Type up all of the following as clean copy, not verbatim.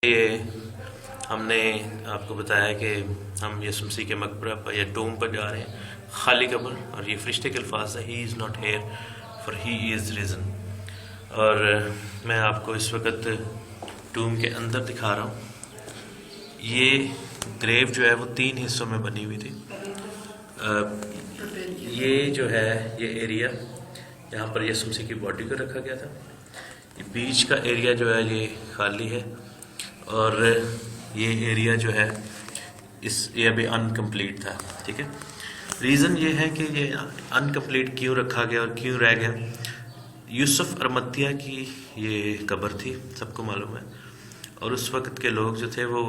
یہ ہم نے آپ کو بتایا کہ ہم یسوع مسیح کے مقبرہ پر یا ٹوم پر جا رہے ہیں، خالی قبر، اور یہ فرشتے کے الفاظ ہیں، he is not here for he is risen. اور میں آپ کو اس وقت ٹوم کے اندر دکھا رہا ہوں۔ یہ گریو جو ہے وہ 3 حصوں میں بنی ہوئی تھی۔ یہ جو ہے یہ ایریا یہاں پر یسوع مسیح کی باڈی کو رکھا گیا تھا۔ یہ بیچ کا ایریا جو ہے یہ خالی ہے، اور یہ ایریا جو ہے یہ ابھی انکمپلیٹ تھا، ٹھیک ہے۔ ریزن یہ ہے کہ یہ انکمپلیٹ کیوں رکھا گیا اور کیوں رہ گیا۔ یوسف ارمتیہ کی یہ قبر تھی، سب کو معلوم ہے، اور اس وقت کے لوگ جو تھے وہ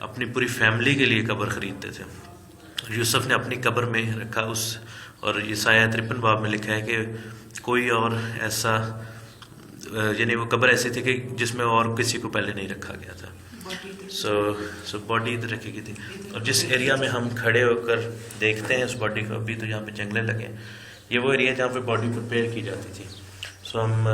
اپنی پوری فیملی کے لیے قبر خریدتے تھے۔ یوسف نے اپنی قبر میں رکھا اور یسایہ 53 باب میں لکھا ہے کہ کوئی اور ایسا، یعنی وہ قبر ایسی تھی کہ جس میں اور کسی کو پہلے نہیں رکھا گیا تھا۔ سو باڈی ادھر رکھی گئی تھی، اور جس ایریا میں ہم کھڑے ہو کر دیکھتے ہیں اس باڈی کو، ابھی تو یہاں پہ جنگلے لگے ہیں، یہ وہ ایریا جہاں پہ باڈی پریپیئر کی جاتی تھی۔ سو ہم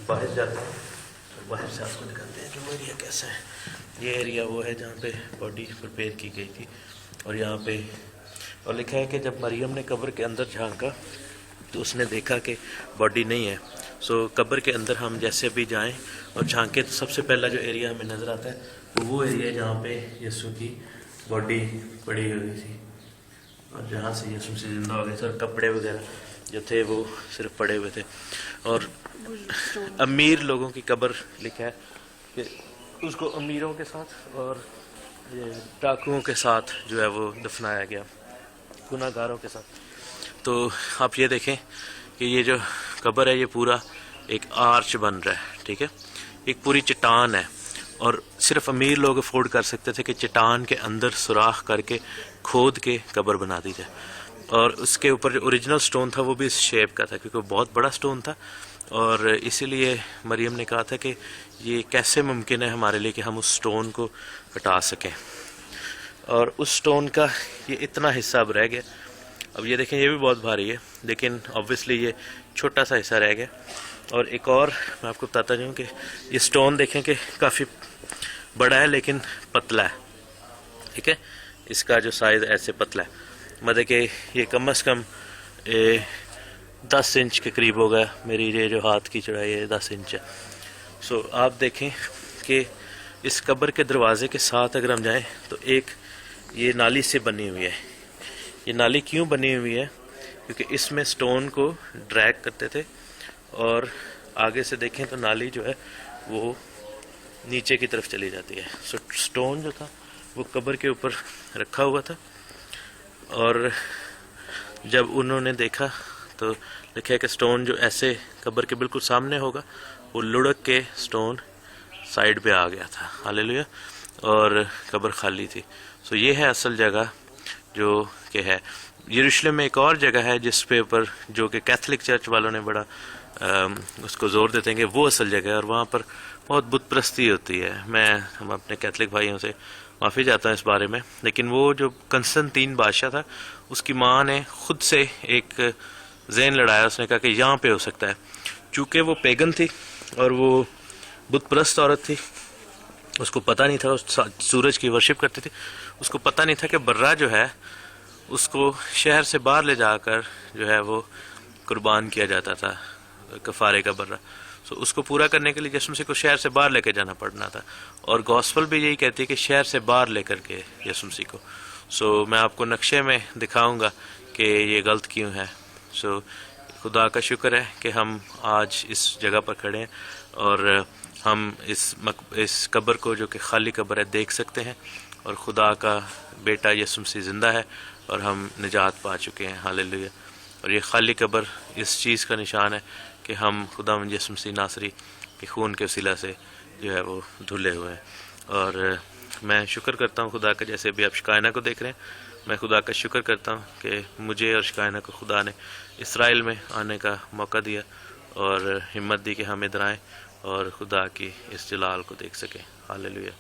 باہر جاتے ہیں، باہر سے آپ کو دکھاتے ہیں کہ وہ ایریا کیسا ہے۔ یہ ایریا وہ ہے جہاں پہ باڈی پریپیئر کی گئی تھی، اور یہاں پہ اور لکھا ہے کہ جب مریم نے قبر کے اندر جھانکا تو اس نے دیکھا کہ باڈی نہیں ہے۔ سو قبر کے اندر ہم جیسے بھی جائیں اور جھانکیں تو سب سے پہلا جو ایریا ہمیں نظر آتا ہے وہ ایریا جہاں پہ یسوع کی باڈی پڑی ہوئی تھی، اور جہاں سے یسوع سے زندہ ہو گئے تھے، اور کپڑے وغیرہ جو تھے وہ صرف پڑے ہوئے تھے۔ اور امیر لوگوں کی قبر لکھا ہے کہ اس کو امیروں کے ساتھ اور ڈاکوؤں کے ساتھ جو ہے وہ دفنایا گیا، گناہ گاروں کے ساتھ۔ تو آپ یہ دیکھیں کہ یہ جو قبر ہے یہ پورا ایک آرچ بن رہا ہے، ٹھیک ہے، ایک پوری چٹان ہے، اور صرف امیر لوگ افورڈ کر سکتے تھے کہ چٹان کے اندر سوراخ کر کے کھود کے قبر بنا دی جائے، اور اس کے اوپر جو اوریجنل سٹون تھا وہ بھی اس شیپ کا تھا، کیونکہ وہ بہت بڑا سٹون تھا، اور اسی لیے مریم نے کہا تھا کہ یہ کیسے ممکن ہے ہمارے لیے کہ ہم اس سٹون کو ہٹا سکیں، اور اس سٹون کا یہ اتنا حصہ اب رہ گیا۔ اب یہ دیکھیں، یہ بھی بہت بھاری ہے، لیکن آبویسلی یہ چھوٹا سا حصہ رہ گیا۔ اور ایک اور میں آپ کو بتاتا جاؤں کہ یہ سٹون دیکھیں کہ کافی بڑا ہے لیکن پتلا ہے، ٹھیک ہے، اس کا جو سائز ایسے پتلا ہے، مطلب کہ یہ کم از کم 10 انچ کے قریب ہوگا، میری یہ جو ہاتھ کی چوڑائی ہے 10 انچ ہے۔ سو آپ دیکھیں کہ اس قبر کے دروازے کے ساتھ اگر ہم جائیں تو ایک یہ نالی سے بنی ہوئی ہے۔ یہ نالی کیوں بنی ہوئی ہے؟ کیونکہ اس میں سٹون کو ڈریگ کرتے تھے، اور آگے سے دیکھیں تو نالی جو ہے وہ نیچے کی طرف چلی جاتی ہے۔ سو سٹون جو تھا وہ قبر کے اوپر رکھا ہوا تھا، اور جب انہوں نے دیکھا تو لکھا ہے کہ سٹون جو ایسے قبر کے بالکل سامنے ہوگا وہ لڑک کے سٹون سائیڈ پہ آ گیا تھا، ہاللیلویہ، اور قبر خالی تھی۔ سو یہ ہے اصل جگہ جو کہ ہے۔ یروشلم میں ایک اور جگہ ہے جس پہ اوپر جو کہ کیتھولک چرچ والوں نے بڑا اس کو زور دیتے ہیں کہ وہ اصل جگہ ہے، اور وہاں پر بہت بت پرستی ہوتی ہے۔ ہم اپنے کیتھولک بھائیوں سے معافی چاہتا ہوں اس بارے میں، لیکن وہ جو کنستنطین بادشاہ تھا اس کی ماں نے خود سے ایک ذہن لڑایا، اس نے کہا کہ یہاں پہ ہو سکتا ہے، چونکہ وہ پیگن تھی اور وہ بت پرست عورت تھی، اس کو پتہ نہیں تھا، سورج کی ورشپ کرتی تھی، اس کو پتہ نہیں تھا کہ برہ جو ہے اس کو شہر سے باہر لے جا کر جو ہے وہ قربان کیا جاتا تھا، کفارے کا برہ۔ سو اس کو پورا کرنے کے لیے یسوع مسیح کو شہر سے باہر لے کے جانا پڑنا تھا، اور گوسپل بھی یہی کہتی ہے کہ شہر سے باہر لے کر کے یسوع مسیح کو۔ سو میں آپ کو نقشے میں دکھاؤں گا کہ یہ غلط کیوں ہے۔ سو خدا کا شکر ہے کہ ہم آج اس جگہ پر کھڑے ہیں، اور ہم اس قبر کو جو کہ خالی قبر ہے دیکھ سکتے ہیں، اور خدا کا بیٹا یسوع مسیح زندہ ہے، اور ہم نجات پا چکے ہیں، ہاللیلویہ۔ اور یہ خالی قبر اس چیز کا نشان ہے کہ ہم خداوند یسوع مسیح ناصری کے خون کے وسیلہ سے جو ہے وہ دھلے ہوئے ہیں۔ اور میں شکر کرتا ہوں خدا کا، جیسے بھی آپ شکائنہ کو دیکھ رہے ہیں، میں خدا کا شکر کرتا ہوں کہ مجھے اور شکائنہ کو خدا نے اسرائیل میں آنے کا موقع دیا، اور ہمت دی کہ ہم ادھر آئیں اور خدا کی اس جلال کو دیکھ سکیں، ہاللیلویہ۔